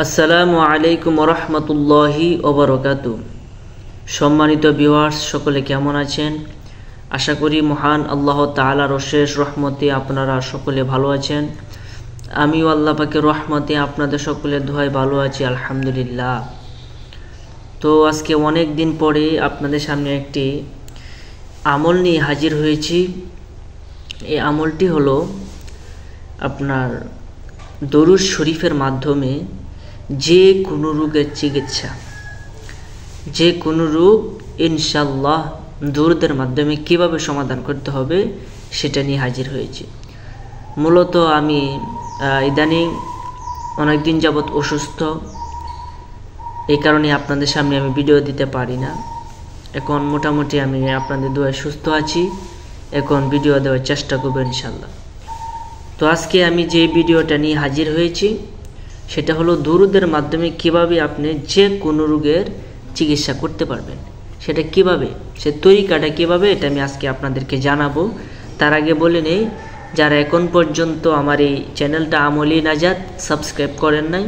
আসসালামু আলাইকুম রহমতুল্লাহি ওবরকাতু। সম্মানিত ভিউয়ার্স, সকলে কেমন আছেন? আশা করি মহান আল্লাহ তাআলার অশেষ রহমতে আপনারা সকলে ভালো আছেন। আমিও আল্লাহ পাকের রহমতে আপনাদের সকলের দোয়ায় ভালো আছি, আলহামদুলিল্লাহ। তো আজকে অনেক দিন পরে আপনাদের সামনে একটি আমল নিয়ে হাজির হয়েছি। এই আমলটি হলো আপনার দরুদ শরীফের মাধ্যমে যে কোনো রোগের চিকিৎসা, যে কোনো রোগ ইনশাআল্লাহ দরুদের মাধ্যমে কিভাবে সমাধান করতে হবে সেটা নিয়ে হাজির হয়েছি। মূলত আমি ইদানিং অনেকদিন যাবৎ অসুস্থ, এই কারণে আপনাদের সামনে আমি ভিডিও দিতে পারি না। এখন মোটামুটি আমি আপনাদের দোয়ায় সুস্থ আছি, এখন ভিডিও দেওয়ার চেষ্টা করব ইনশাআল্লাহ। তো আজকে আমি যে ভিডিওটা নিয়ে হাজির হয়েছি সেটা হলো দরুদের মাধ্যমে কিভাবে আপনি যে কোনো রোগের চিকিৎসা করতে পারবেন, সেটা কিভাবে, সে তরিকাটা কিভাবে, এটা আমি আজকে আপনাদেরকে জানাবো। তার আগে বলে নেই, যারা এখন পর্যন্ত আমার এই চ্যানেলটা আমলি নাজাত সাবস্ক্রাইব করেন নাই,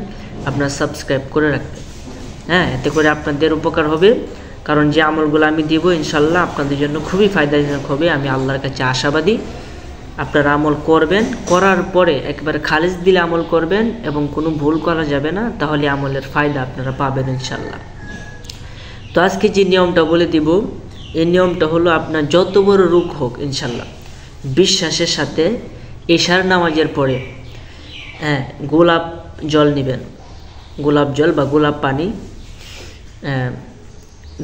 আপনারা সাবস্ক্রাইব করে রাখবেন। এতে করে আপনাদের উপকার হবে, কারণ যে আমলগুলো আমি দিব ইনশাল্লাহ আপনাদের জন্য খুবই ফায়দাজনক হবে। আমি আল্লাহর কাছে আশাবাদী। আপনারা আমল করবেন, করার পরে একবারে খালিস দিলে আমল করবেন এবং কোনো ভুল করা যাবে না, তাহলে আমলের ফায়দা আপনারা পাবেন ইনশাল্লাহ। তো আজকে যে নিয়মটা বলে দিব, এই নিয়মটা হলো আপনার যত বড় রোগ হোক ইনশাল্লাহ বিশ্বাসের সাথে এশার নামাজের পরে গোলাপ জল নেবেন, গোলাপ জল বা গোলাপ পানি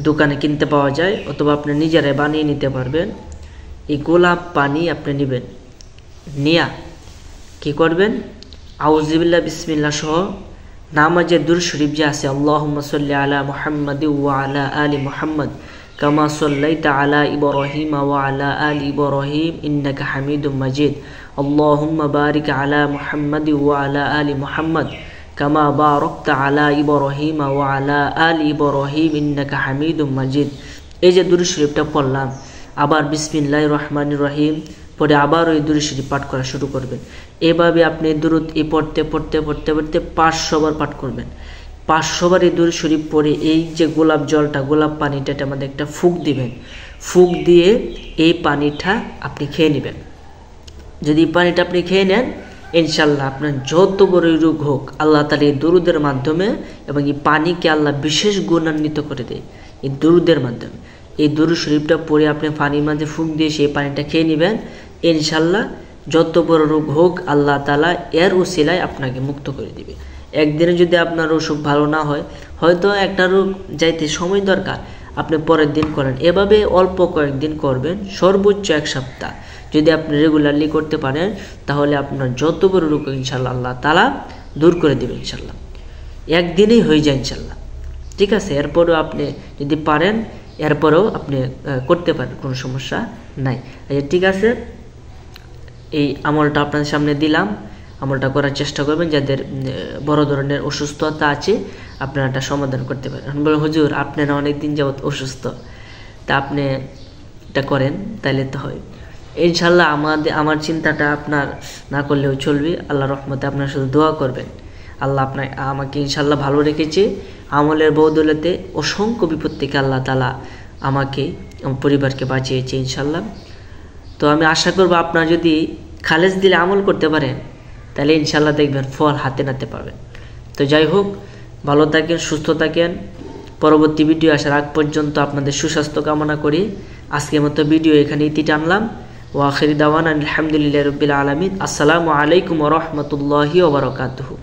দোকানে কিনতে পাওয়া যায়, অথবা আপনি নিজেরাই বানিয়ে নিতে পারবেন। এই গোলাপ পানি আপনি নেবেন, নিয়া কি করবেন, আউযুবিল্লাহ বিসমিল্লাহ সহ নামাজের দুরূদ শরীফ যে আছে, আল্লাহুম্মা সাল্লি আলা মুহাম্মাদ ওয়া আলা আলি মুহাম্মাদ কামা সাল্লাইতা আলা ইব্রাহিম ওয়া আলা আলি ইব্রাহিম ইন্নাকা হামিদুম মাজিদ, আল্লাহুম্মা বারিক আলা মুহাম্মাদ ওয়া আলা আলি মুহাম্মাদ কামা বারাকতা আলা ইব্রাহিম ওয়া আলা আলি ইব্রাহিম ইন্নাকা হামিদুম মাজিদ। এই যে দুরূদ শরীফটা পড়লাম, আবার বিসমিল্লাহির রহমানির রহিম পরে আবার ওই দুরূদ শরীফ পাঠ করা শুরু করবেন। এভাবে আপনি দুরূদ পড়তে পড়তে পড়তে পড়তে 500 বার পাঠ করবেন। 500 বার এই দুরূদ শরীফ পড়ে এই যে গোলাপ জলটা, গোলাপ পানিটা, এটা মধ্যে একটা ফুঁক দিবেন। ফুঁক দিয়ে এই পানিটা আপনি খেয়ে নেবেন। যদি এই পানিটা আপনি খেয়ে নেন ইনশাল্লাহ আপনার যত বড় রোগ হোক আল্লাহ তাআলা এই দরুদের মাধ্যমে, এবং এই পানিকে আল্লাহ বিশেষ গুণান্বিত করে দেয় এই দরুদের মাধ্যমে। এই দরুদ শরীফটা পড়ে আপনি পানির মাঝে ফুঁক দিয়ে সেই পানিটা খেয়ে নেবেন, ইনশাল্লাহ যত বড় রোগ হোক আল্লাহ তাআলা এর উসিলায় আপনাকে মুক্ত করে দিবে। একদিনে যদি আপনার অসুখ ভালো না হয়, হয়তো একটা রোগ যাইতে সময় দরকার, আপনি পরের দিন করেন। এভাবে অল্প কয়েকদিন করবেন, সর্বোচ্চ 1 সপ্তাহ যদি আপনি রেগুলারলি করতে পারেন, তাহলে আপনার যত বড় রোগ ইনশাল্লাহ আল্লাহ তাআলা দূর করে দেবে ইনশাল্লাহ। একদিনেই হয়ে যায় ইনশাল্লাহ, ঠিক আছে? এরপরেও আপনি যদি পারেন, এরপরেও আপনি করতে পারেন, কোনো সমস্যা নাই। ঠিক আছে, এই আমলটা আপনাদের সামনে দিলাম, আমলটা করার চেষ্টা করবেন। যাদের বড় ধরনের অসুস্থতা আছে আপনারা এটা সমাধান করতে পারেন। বলেন, হুজুর আপনারা অনেকদিন যাবত অসুস্থ, তা আপনি এটা করেন তাইলে তো হয় ইনশাল্লাহ। আমার চিন্তাটা আপনার না করলেও চলবে, আল্লাহ রহমতে আপনারা শুধু দোয়া করবেন। আল্লাহ আমাকে ইনশাল্লাহ ভালো রেখেছে, আমলের বদৌলতে অসংখ্য বিপদ থেকে আল্লাহ তাআলা আমাকে, আমার পরিবারকে বাঁচিয়েছে ইনশাল্লাহ। তো আমি আশা করবো আপনারা যদি খালেস দিলে আমল করতে পারেন, তাহলে ইনশাল্লাহ দেখবেন ফল হাতে নাতে পাবেন। তো যাই হোক, ভালো থাকেন, সুস্থ থাকেন। পরবর্তী ভিডিও আসার আগ পর্যন্ত আপনাদের সুস্বাস্থ্য কামনা করি। আজকের মতো ভিডিও এখানে ইতি টানলাম। ওয়া আখিরি দাওয়ানা আলহামদুলিল্লাহি রাব্বিল আলামিন। আসসালামু আলাইকুম ওয়া রাহমাতুল্লাহি ওয়া বারাকাতুহু।